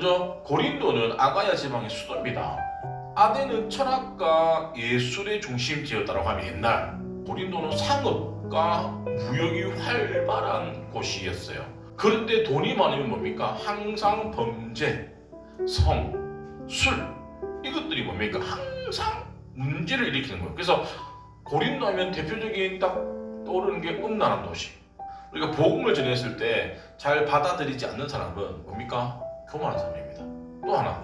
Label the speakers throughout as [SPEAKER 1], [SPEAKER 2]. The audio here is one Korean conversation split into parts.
[SPEAKER 1] 먼저 고린도는 아가야 지방의 수도입니다. 아덴은 철학과 예술의 중심지였다고 하면 옛날 고린도는 상업과 무역이 활발한 곳이었어요. 그런데 돈이 많으면 뭡니까? 항상 범죄, 성, 술 이것들이 뭡니까? 항상 문제를 일으키는 거예요. 그래서 고린도 하면 대표적인 딱 떠오르는 게 음란한 도시. 우리가 복음을 전했을 때 잘 받아들이지 않는 사람은 뭡니까? 교만한 사람입니다. 또 하나,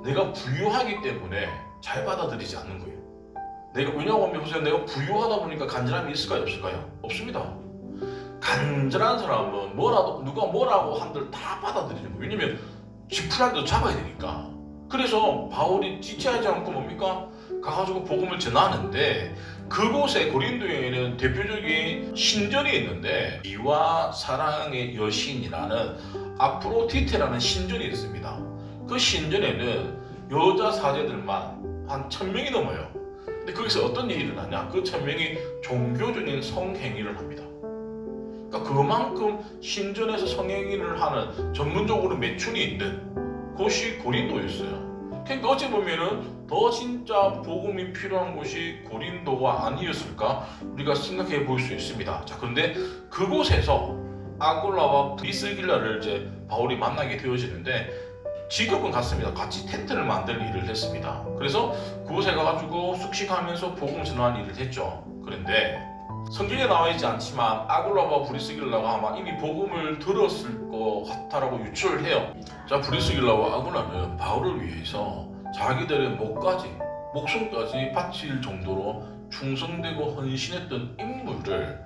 [SPEAKER 1] 내가 부유하기 때문에 잘 받아들이지 않는 거예요. 왜냐고 하면 보세요. 내가 부유하다 보니까 간절함이 있을까요? 없을까요? 없습니다. 간절한 사람은 누가 뭐라고 한들 다 받아들이는 거예요. 왜냐면 지푸라기도 잡아야 되니까. 그래서 바울이 지체하지 않고 뭡니까? 가가지고 복음을 전하는데 그곳에 고린도에는 대표적인 신전이 있는데 이와 사랑의 여신이라는 아프로디테라는 신전이 있습니다. 그 신전에는 여자 사제들만 한 1000명이 넘어요. 근데 거기서 어떤 일이 일어나냐? 그 1000명이 종교적인 성행위를 합니다. 그러니까 그만큼 신전에서 성행위를 하는 전문적으로 매춘이 있는 곳이 고린도였어요. 그러니까 어찌 보면은 더 진짜 복음이 필요한 곳이 고린도가 아니었을까 우리가 생각해 볼 수 있습니다. 자, 그런데 그곳에서 아굴라와 브리스길라를 이제 바울이 만나게 되어지는데 직업은 같습니다. 같이 텐트를 만들 일을 했습니다. 그래서 그곳에 가가지고 숙식하면서 복음 전하는 일을 했죠. 그런데 성경에 나와 있지 않지만 아굴라와 브리스길라가 아마 이미 복음을 들었을 것 같다라고 유추를 해요. 자, 브리스길라와 아굴라는 바울을 위해서 자기들의 목숨까지 바칠 정도로 충성되고 헌신했던 인물을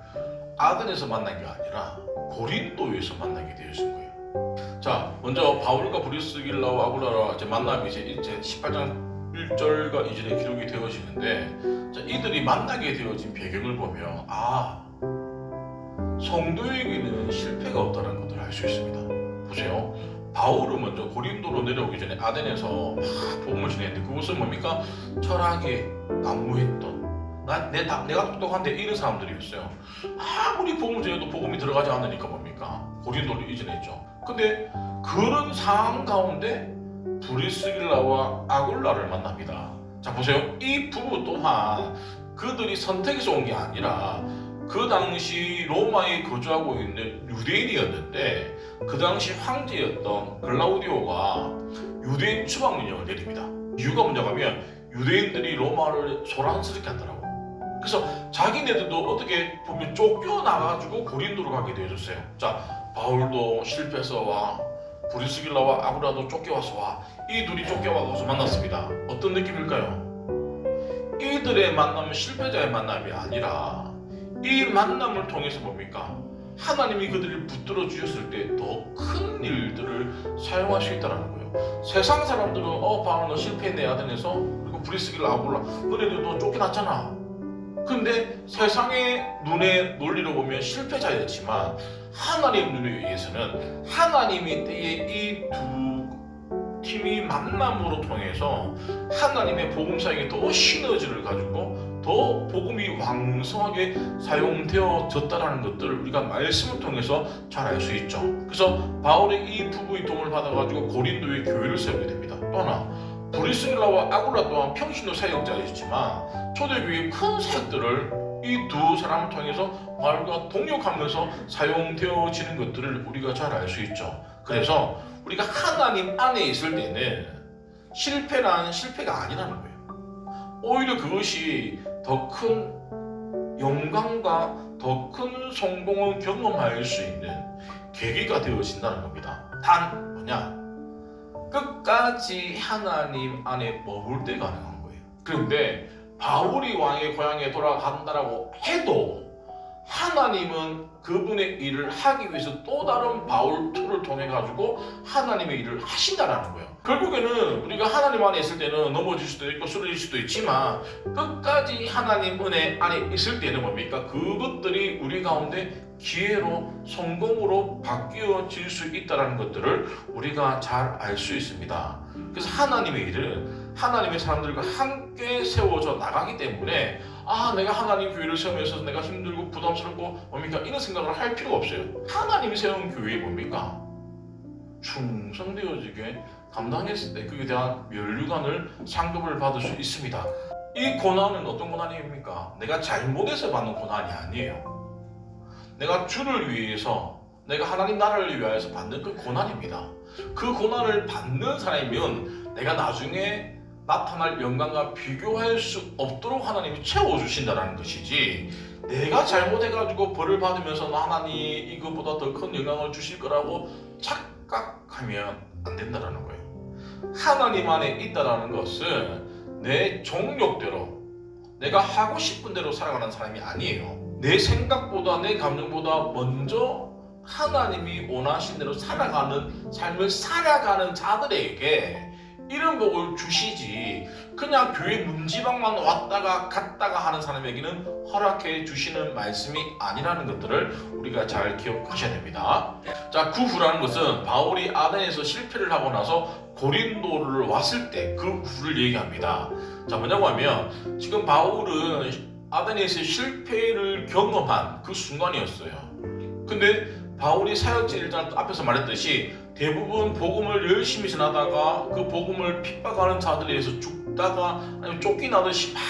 [SPEAKER 1] 아덴에서 만난 게 아니라 고린도에서 만나게 되었을 거예요. 자, 먼저 바울과 브리스길라와 아굴라와 만남이 이제 18장 1절과 2절에 기록이 되어지는데, 자, 이들이 만나게 되어진 배경을 보면 성도에게는 실패가 없다는 것을 알 수 있습니다. 보세요. 바울은 먼저 고린도로 내려오기 전에 아덴에서 막 복음을 전했는데 그곳은 뭡니까? 철학에 난무했던 내가 똑똑한데 이런 사람들이었어요. 아무리 복음을 전해도 복음이 들어가지 않으니까 뭡니까? 고린도를 이전했죠. 근데 그런 상황 가운데 브리스길라와 아굴라를 만납니다. 자, 보세요. 이 부부 또한 그들이 선택해서 온 게 아니라 그 당시 로마에 거주하고 있는 유대인이었는데 그 당시 황제였던 글라우디오가 유대인 추방 명령을 내립니다. 이유가 뭐냐면 유대인들이 로마를 소란스럽게 한다라고. 그래서 자기네들도 어떻게 보면 쫓겨나가지고 고린도로 가게 되어졌어요. 자, 바울도 실패해서 와, 브리스길라와 아굴라도 쫓겨와서 와. 이 둘이 쫓겨와서 만났습니다. 어떤 느낌일까요? 이들의 만남은 실패자의 만남이 아니라 이 만남을 통해서 뭡니까? 하나님이 그들을 붙들어 주셨을 때 더 큰 일들을 사용할 수 있다는 거예요. 세상 사람들은 바울 너 실패했네 아덴에서, 그리고 브리스길라 아굴라 너네들 너 쫓겨났잖아. 근데 세상의 눈의 논리로 보면 실패자였지만 하나님 눈에 의해서는 하나님이 때에 이 두 팀이 만남으로 통해서 하나님의 복음 사역에 더 시너지를 가지고 더 복음이 왕성하게 사용되어졌다는 것들을 우리가 말씀을 통해서 잘 알 수 있죠. 그래서 바울의 이 부부의 도움을 받아가지고 고린도의 교회를 세우게 됩니다. 또 하나, 브리스길라와 아굴라 또한 평신도 사역자이지만 초대교회의 큰 사역들을 이 두 사람을 통해서 바울과 동역하면서 사용되어지는 것들을 우리가 잘 알 수 있죠. 그래서 우리가 하나님 안에 있을 때는 실패란 실패가 아니라는 거예요. 오히려 그것이 더 큰 영광과 더 큰 성공을 경험할 수 있는 계기가 되어진다는 겁니다. 단 뭐냐? 끝까지 하나님 안에 머물 때 가능한 거예요. 그런데 바울이 왕의 고향에 돌아간다라고 해도 하나님은 그분의 일을 하기 위해서 또 다른 바울 툴을 통해 가지고 하나님의 일을 하신다라는 거예요. 결국에는 우리가 하나님 안에 있을 때는 넘어질 수도 있고 쓰러질 수도 있지만 끝까지 하나님 은혜 안에 있을 때는 뭡니까? 그것들이 우리 가운데 기회로 성공으로 바뀌어질 수 있다는 것들을 우리가 잘 알 수 있습니다. 그래서 하나님의 일은 하나님의 사람들과 함께 세워져 나가기 때문에 내가 하나님 교회를 세우면서 내가 힘들고 부담스럽고 뭡니까? 이런 생각을 할 필요가 없어요. 하나님이 세운 교회에 뭡니까? 충성되어지게 감당했을 때 그에 대한 면류관을 상급을 받을 수 있습니다. 이 고난은 어떤 고난입니까? 내가 잘못해서 받는 고난이 아니에요. 내가 주를 위해서, 내가 하나님 나라를 위하여서 받는 그 고난입니다. 그 고난을 받는 사람이면 내가 나중에 나타날 영광과 비교할 수 없도록 하나님이 채워주신다는 것이지, 내가 잘못해가지고 벌을 받으면서 하나님이 이것보다 더 큰 영광을 주실 거라고 착각하면 안 된다는 거예요. 하나님 안에 있다는 것은 내 종욕대로, 내가 하고 싶은 대로 살아가는 사람이 아니에요. 내 생각보다, 내 감정보다 먼저 하나님이 원하신 대로 살아가는 삶을 살아가는 자들에게 이런 복을 주시지, 그냥 교회 문지방만 왔다가 갔다가 하는 사람에게는 허락해 주시는 말씀이 아니라는 것들을 우리가 잘 기억하셔야 됩니다. 자, 그 후라는 것은 바울이 아덴에서 실패를 하고 나서 고린도를 왔을 때 그 후를 얘기합니다. 자, 뭐냐고 하면 지금 바울은 아덴에서 실패를 경험한 그 순간이었어요. 근데 바울이 사역지 1장 앞에서 말했듯이 대부분 복음을 열심히 전하다가 그 복음을 핍박하는 자들에 의해서 죽다가 아니면 쫓겨나듯이 막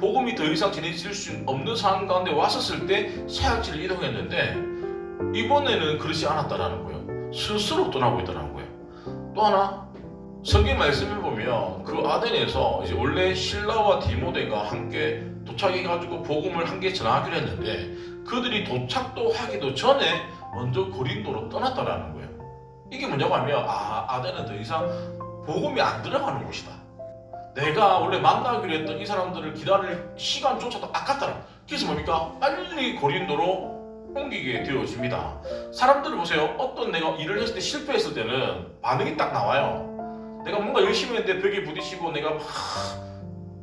[SPEAKER 1] 복음이 더 이상 전해질 수 없는 상황 가운데 왔었을 때 사역지를 이동했는데, 이번에는 그렇지 않았다라는 거예요. 스스로 떠나고 있더라는 거예요. 또 하나, 성경 말씀을 보면 그 아덴에서 이제 원래 실라와 디모데가 함께 도착해가지고 복음을 함께 전하기로 했는데, 그들이 도착도 하기도 전에 먼저 고린도로 떠났다라는 거예요. 이게 뭐냐고 하면 아덴은 더 이상 복음이 안 들어가는 곳이다. 내가 원래 만나기로 했던 이 사람들을 기다릴 시간조차도 아깝다라. 그래서 뭡니까? 빨리 고린도로 옮기게 되어집니다. 사람들을 보세요. 어떤 내가 일을 했을 때 실패했을 때는 반응이 딱 나와요. 내가 뭔가 열심히 했는데 벽에 부딪히고 내가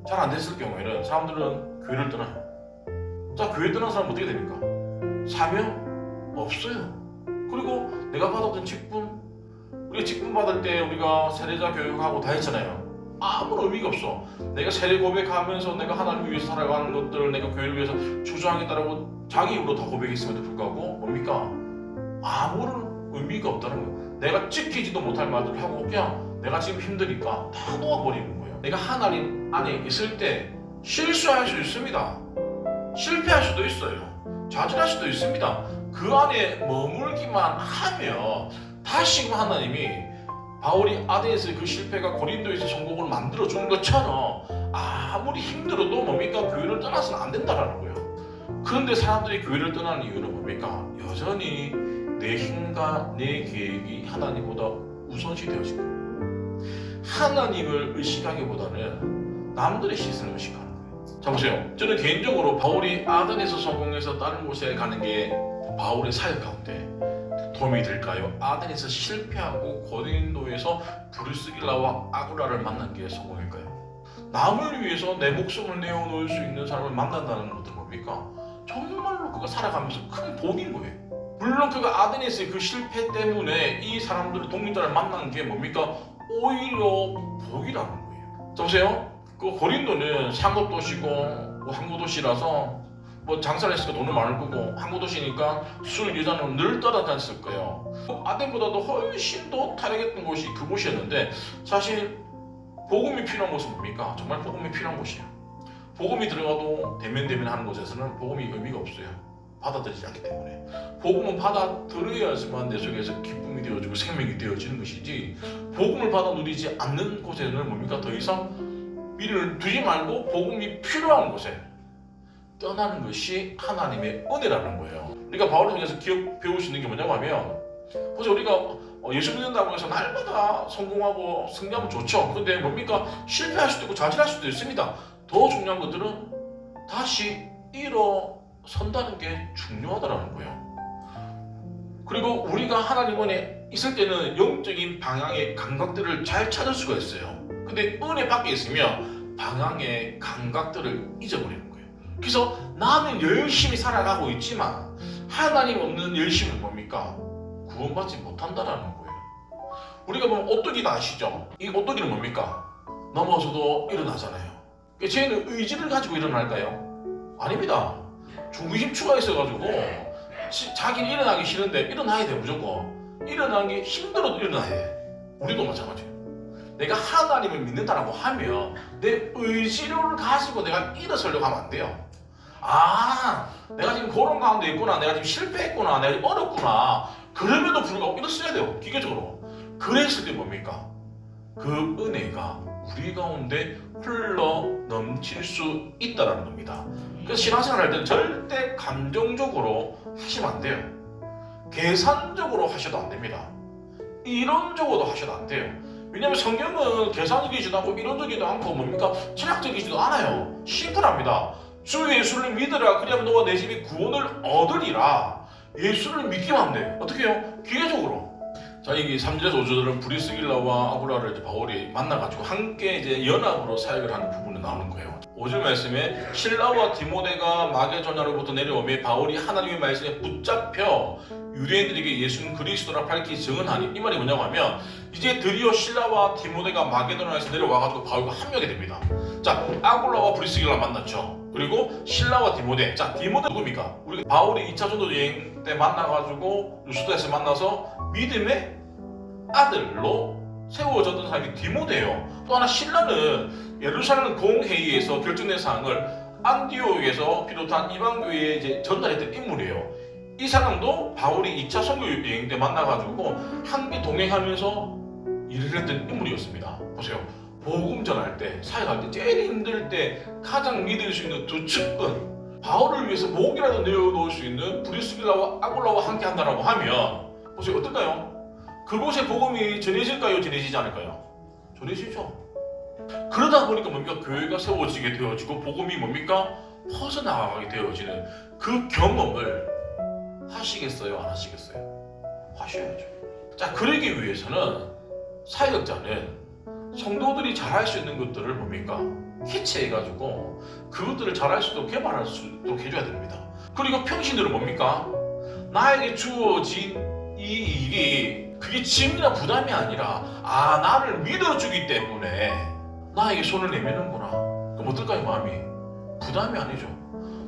[SPEAKER 1] 잘 안 됐을 경우에는 사람들은 교회를 떠나요. 자, 교회 떠난 사람은 어떻게 됩니까? 사명? 없어요. 그리고 내가 받았던 직분, 우리가 직분 받을 때 우리가 세례자 교육하고 다 했잖아요. 아무런 의미가 없어. 내가 세례 고백하면서 내가 하나님을 위해서 살아가는 것들을 내가 교회를 위해서 주장하겠다라고 자기 입으로 다 고백했음에도 불구하고 뭡니까? 아무런 의미가 없다는 거예요. 내가 지키지도 못할 말들을 하고 그냥 내가 지금 힘드니까 다 놓아버리는 거예요. 내가 하나님 안에 있을 때 실수할 수 있습니다. 실패할 수도 있어요. 좌절할 수도 있습니다. 그 안에 머물기만 하면 다시금 하나님이 바울이 아덴에서의 그 실패가 고린도에서 성공을 만들어주는 것처럼 아무리 힘들어도 뭡니까? 교회를 떠나서는 안 된다라는 거예요. 그런데 사람들이 교회를 떠나는 이유는 뭡니까? 여전히 내 힘과 내 계획이 하나님보다 우선시 되어진 거예요. 하나님을 의식하기보다는 남들의 시선을 의식하는 거예요. 자, 보세요. 저는 개인적으로 바울이 아덴에서 성공해서 다른 곳에 가는 게 바울의 사역 가운데 도움이 될까요? 아덴에서 실패하고 고린도에서 브루스길라와 아굴라를 만난 게 성공일까요? 남을 위해서 내 목숨을 내어놓을 수 있는 사람을 만난다는 것은 뭡니까? 정말로 그가 살아가면서 큰 복인 거예요. 물론 그가 아덴에서의 그 실패 때문에 이 사람들의 동료자를 만난 게 뭡니까? 오히려 복이라는 거예요. 자, 보세요. 그 고린도는 상급도시고 항구도시라서 장사를 했으니까 돈을 많을 거고, 항구도시니까 술 여자는 늘 따라다녔을 거예요. 아덴보다도 훨씬 더 타락했던 곳이 그곳이었는데, 사실 복음이 필요한 곳은 뭡니까? 정말 복음이 필요한 곳이에요. 복음이 들어가도 대면하는 곳에서는 복음이 의미가 없어요. 받아들이지 않기 때문에. 복음은 받아들여야지만 내 속에서 기쁨이 되어지고 생명이 되어지는 것이지, 복음을 받아 누리지 않는 곳에는 뭡니까? 더 이상 미련을 두지 말고 복음이 필요한 곳에 떠나는 것이 하나님의 은혜라는 거예요. 그러니까 바울을 통해서 배울 수 있는 게 뭐냐고 하면, 보세요. 우리가 예수 믿는다고 해서 날마다 성공하고 승리하면 좋죠. 근데 뭡니까? 실패할 수도 있고 좌절할 수도 있습니다. 더 중요한 것들은 다시 일어선다는 게 중요하다는 거예요. 그리고 우리가 하나님 안에 있을 때는 영적인 방향의 감각들을 잘 찾을 수가 있어요. 근데 은혜 밖에 있으면 방향의 감각들을 잊어버리는 거예요. 그래서 나는 열심히 살아가고 있지만 하나님 없는 열심은 뭡니까? 구원받지 못한다라는 거예요. 우리가 보면 오뚜기도 아시죠? 이 오뚜기는 뭡니까? 넘어져도 일어나잖아요. 쟤는 의지를 가지고 일어날까요? 아닙니다. 중심추가 있어가지고 자기는 일어나기 싫은데 일어나야 돼 무조건. 일어나는 게 힘들어도 일어나야 해. 우리도 마찬가지예요. 내가 하나님을 믿는다라고 하면 내 의지를 가지고 내가 일어서려고 하면 안 돼요. 내가 지금 그런 가운데 있구나, 내가 지금 실패했구나, 내가 지금 어렵구나, 그럼에도 불구하고 일어서야 돼요. 기계적으로. 그랬을 때 뭡니까? 그 은혜가 우리 가운데 흘러 넘칠 수 있다는 겁니다. 그래서 신앙생활 할 때는 절대 감정적으로 하시면 안 돼요. 계산적으로 하셔도 안 됩니다. 이론적으로도 하셔도 안 돼요. 왜냐하면 성경은 계산적이지도 않고 이론적이지도 않고 뭡니까? 철학적이지도 않아요. 심플합니다. 주 예수를 믿으라, 그리하면 너와 내 집이 구원을 얻으리라. 예수를 믿기만 하면 돼. 어떻게 해요? 기계적으로. 자, 여기 3절에서 5절은 브리스길라와 아굴라를 이제 바울이 만나가지고 함께 이제 연합으로 사역을 하는 부분이 나오는 거예요. 5절 말씀에 실라와 디모데가 마게도냐로부터 내려오며 바울이 하나님의 말씀에 붙잡혀 유대인들에게 예수는 그리스도라 밝히 증언하니, 이 말이 뭐냐고 하면 이제 드디어 실라와 디모데가 마게도냐에서 내려와가지고 바울과 합류하게 됩니다. 자, 아굴라와 브리스길라 만났죠. 그리고 실라와 디모데. 자, 디모데 누굽니까? 우리 바울이 2차 전도 여행 때 만나가지고 루스드에서 만나서 믿음의 아들로 세워졌던 사람이 디모데예요. 또 하나 신라는 예루살렘 공회의에서 결정된 사항을 안디옥에서 비롯한 이방교회에 이제 전달했던 인물이에요. 이 사람도 바울이 2차 선교 여행 때 만나가지고 함께 동행하면서 일을 했던 인물이었습니다. 보세요. 복음 전할 때, 사역할 때, 제일 힘들 때 가장 믿을 수 있는 두 측근, 바울을 위해서 목이라도 내어놓을 수 있는 브리스길라와 아굴라와 함께 한다라고 하면 보세요. 어떨까요? 그곳에 복음이 전해질까요? 전해지지 않을까요? 전해지죠. 그러다 보니까 뭡니까? 교회가 세워지게 되어지고 복음이 뭡니까? 퍼져나가게 되어지는 그 경험을 하시겠어요? 안 하시겠어요? 하셔야죠. 자, 그러기 위해서는 사역자는 성도들이 잘할 수 있는 것들을 뭡니까? 캐치해가지고 그것들을 잘할 수 있도록 개발할 수 있도록 해줘야 됩니다. 그리고 평신들은 뭡니까? 나에게 주어진 이 일이 그게 짐이나 부담이 아니라 나를 믿어주기 때문에 나에게 손을 내미는구나. 그럼 어떨까요? 마음이 부담이 아니죠.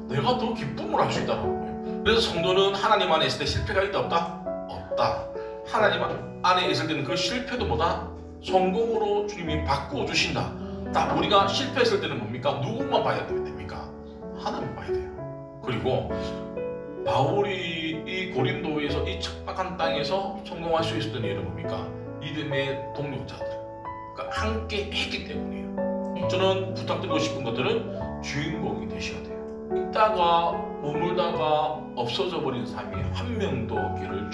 [SPEAKER 1] 내가 더 기쁨을 할 수 있다는 거예요. 그래서 성도는 하나님 안에 있을 때 실패가 있다 없다? 없다. 하나님 안에 있을 때는 그 실패도 뭐다? 성공으로 주님이 바꿔주신다. 딱 우리가 실패했을 때는 뭡니까? 누구만 봐야 됩니까? 하나님 봐야 돼요. 그리고 바울이 이 고린도에서 이 척박한 땅에서 성공할 수 있었던 이유는 뭡니까? 믿음의 동력자들, 그러니까 함께 했기 때문이에요. 저는 부탁드리고 싶은 것들은 주인공이 되셔야 돼요. 있다가 머물다가 없어져 버린 삶이 한 명도 없기를